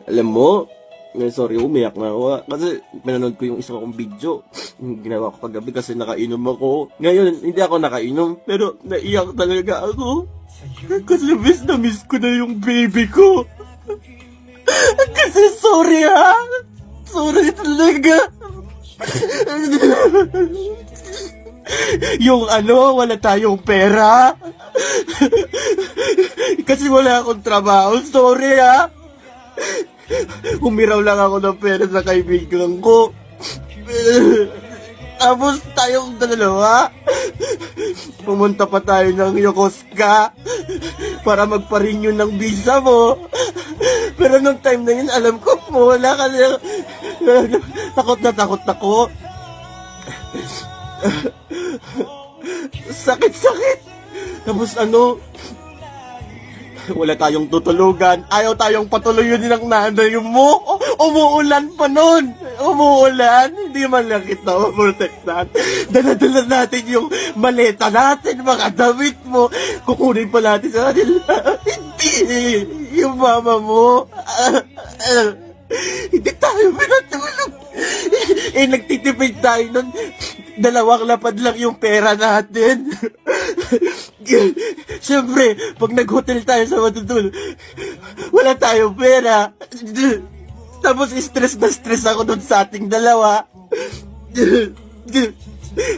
Alam mo, sorry, umiyak na ako. Kasi pinanood ko yung isang kong video. Yung ginawa ko kagabi kasi nakainom ako. Ngayon, hindi ako nakainom, pero naiyak talaga ako. Kasi miss ko na yung baby ko. Kasi sorry ha. Sorry talaga. Yung wala tayong pera. Kasi wala akong trabaho. Sorry ha. Umiraw lang ako ng pera sa kaibigan ko. Tapos tayong dalawa, pumunta pa tayo ng Yokosuka para magpa-renew ng visa mo. Pero nung time na yun, alam ko wala ka na. Takot na takot ako. Sakit. Tapos wala tayong tutulugan. Ayaw tayong patuloyin ng nanay mo. Umuulan pa nun. Umuulan. Hindi man lang kita maprotektahan. Dala-dala natin yung maleta natin, mga damit mo. Kukunin pa natin sa kanila. Hindi. Yung mama mo. Hindi tayo pinatulog. Nagtitipid tayo nun. 2 lapad lang yung pera natin. Siyempre, pag nag-hotel tayo sa matutulog, wala tayong pera. Tapos stress na stress ako dun sa ating dalawa.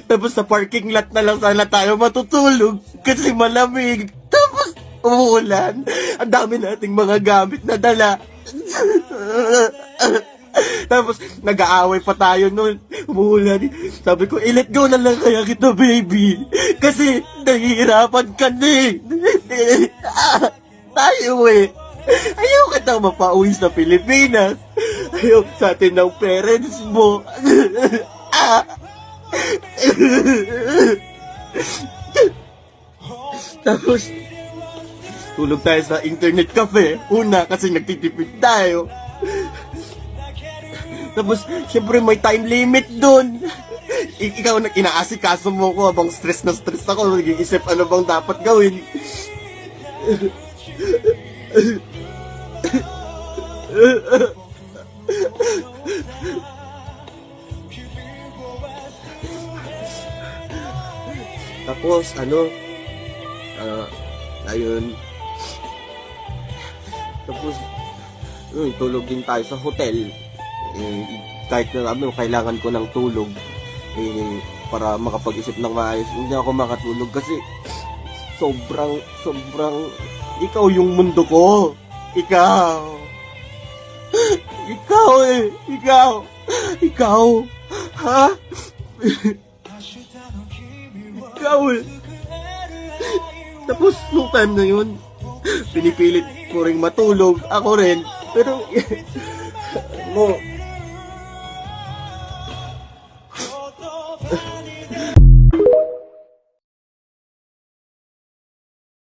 Tapos sa parking lot na lang sana tayo matutulog kasi malamig. Tapos umuulan. Ang dami nating mga gamit na dala. Tapos nag-aaway pa tayo noon. Umuulan. Sabi ko, let go na lang kaya kita, baby. Kasi nahihirapan ka na tayo Ayaw kita mapauwi sa Pilipinas. Ayaw sa atin ng parents mo. Tapos tulog tayo sa internet cafe. Una, kasi nagtitipid tayo. Tapos, syempre may time limit dun. Ikaw na inaasikaso mo ko habang stress na stress ako. Nag-iisip ano bang dapat gawin. Tapos, ayun. Tapos, tulog din tayo sa hotel. Kahit na kailangan ko ng tulog para makapag-isip ng maayos, hindi ako makatulog kasi sobrang ikaw yung mundo ko. Ikaw ha. Ikaw Tapos nung time na yun, pinipilit ko ring matulog, ako rin, pero mo